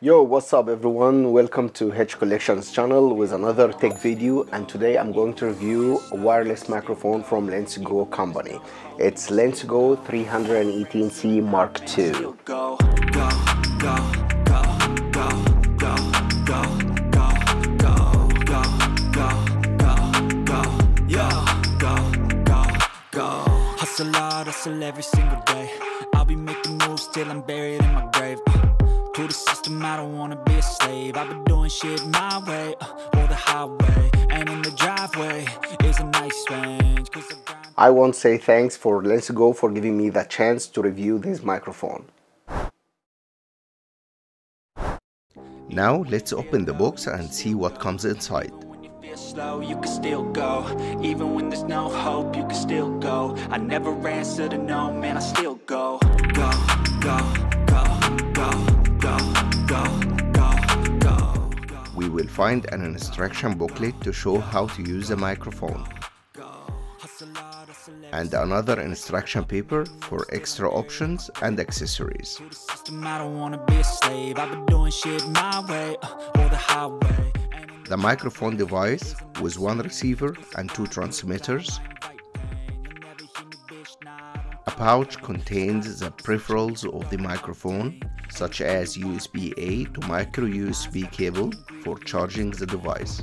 Yo, what's up everyone? Welcome to Hitch Collections channel with another tech video, and today I'm going to review a wireless microphone from Lensgo company. It's Lensgo 318C Mark II. Hustle hard, hustle every single day. I'll be making moves till I'm buried in my grave. To the system, I don't wanna be a slave. I've been doing shit my way, or the highway. And in the driveway is a nice range. I want to say thanks for Lensgo for giving me the chance to review this microphone. Now let's open the box and see what comes inside. Slow, you can still go. Even when there's no hope, you can still go. I never answer to no, man, I still go. Go, go, go, go, go, go, go, go. We will find an instruction booklet to show how to use the microphone, and another instruction paper for extra options and accessories. I don't wanna be a slave. I've been doing shit my way, or the highway. The microphone device with one receiver and two transmitters. A pouch contains the peripherals of the microphone, such as USB-A to micro USB cable for charging the device,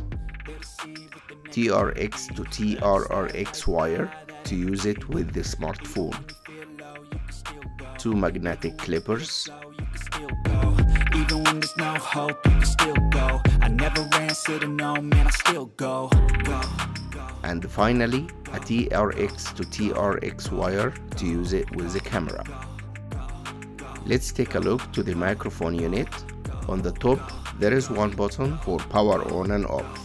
TRX to TRRX wire to use it with the smartphone, two magnetic clippers, even when there's no hope, you can still go. I never answer to no, man, I still go. and finally a TRX to TRX wire to use it with the camera. Let's take a look to the microphone unit. On the top there is one button for power on and off,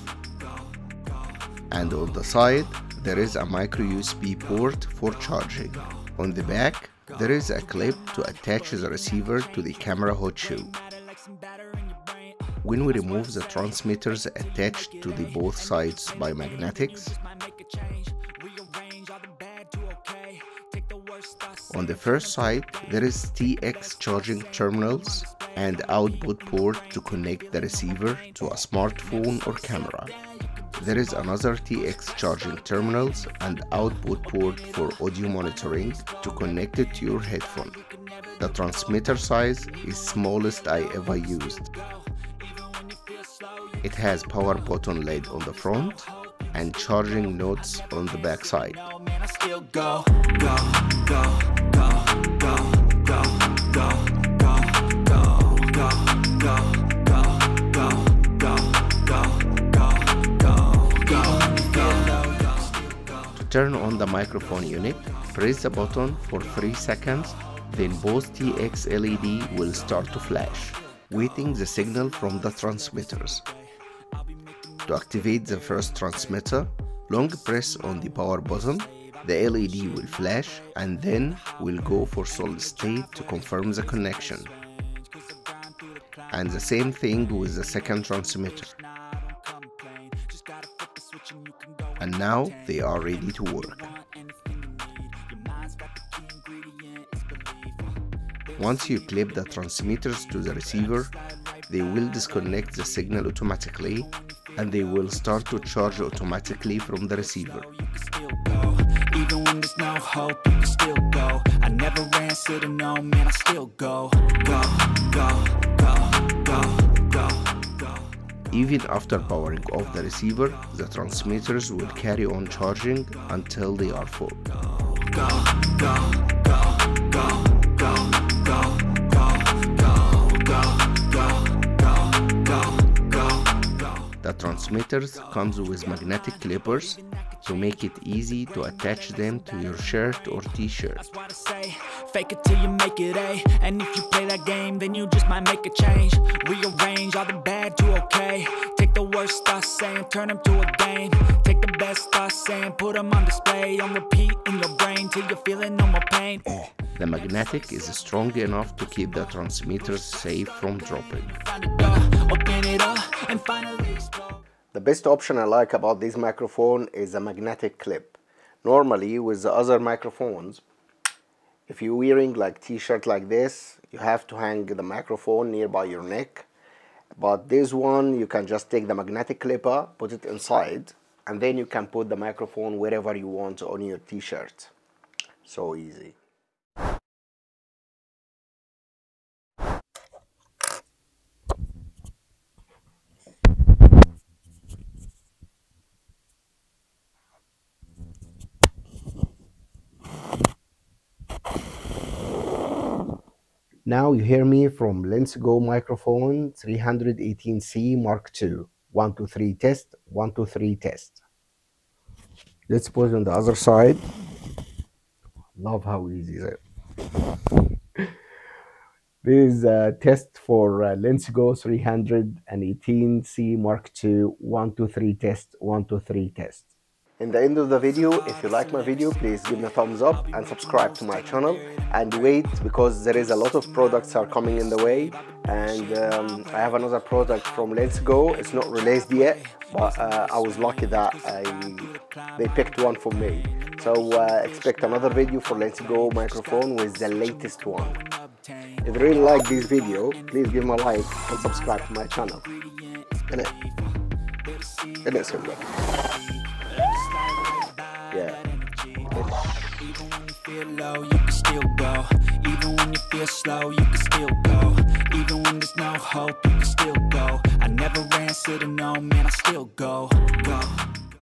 and on the side there is a micro USB port for charging. On the back there is a clip to attach the receiver to the camera hot shoe. When we remove the transmitters attached to the both sides by magnetics, on the first side there is TX charging terminals and output port to connect the receiver to a smartphone or camera. There is another TX charging terminals and output port for audio monitoring to connect it to your headphone. The transmitter size is smallest I ever used. It has power button LED on the front and charging nodes on the back side. To turn on the microphone unit, press the button for 3 seconds, then both TX LED will start to flash, waiting the signal from the transmitters. To activate the first transmitter, long press on the power button, the LED will flash and then will go for solid state to confirm the connection. And the same thing with the second transmitter. And now they are ready to work. Once you clip the transmitters to the receiver, they will disconnect the signal automatically and they will start to charge automatically from the receiver. Even when there's no hope, you can still go. I never answer to no, man, I still go. Go, go, go, go, go, go. Even after powering off the receiver, the transmitters will carry on charging until they are full. Go, go, go, go, go. The transmitters comes with magnetic clippers to make it easy to attach them to your shirt or t-shirt. Fake it till you make it A, and if you play that game then you just might make a change. Rearrange all the bad to okay. Take the worst thoughts saying, turn them to a game. Take the best thoughts saying, put them on display, on repeat in your brain till you're feeling no more pain. The magnetic is strong enough to keep the transmitters safe from dropping. The best option I like about this microphone is a magnetic clip. Normally with the other microphones, if you're wearing like t-shirt like this, you have to hang the microphone nearby your neck, But this one, you can just take the magnetic clipper, put it inside, and then you can put the microphone wherever you want on your t-shirt. So easy. Now you hear me from Lensgo microphone 318C Mark II. 1, 2, 3 test, 1, 2, 3 test. Let's put it on the other side. Love how easy is it. This is a test for Lensgo 318C Mark II. 1, 2, 3 test, 1, 2, 3 test. In the end of the video, if you like my video, please give me a thumbs up and subscribe to my channel. And wait, because there is a lot of products are coming in the way, and I have another product from Lensgo. It's not released yet, but I was lucky that they picked one for me. So expect another video for Lensgo microphone with the latest one. If you really like this video, please give me a like and subscribe to my channel. Isn't it simple? Yeah. Even when you feel low, you can still go. Even when you feel slow, you can still go. Even when there's no hope, you can still go. I never answer to no, man, I still go.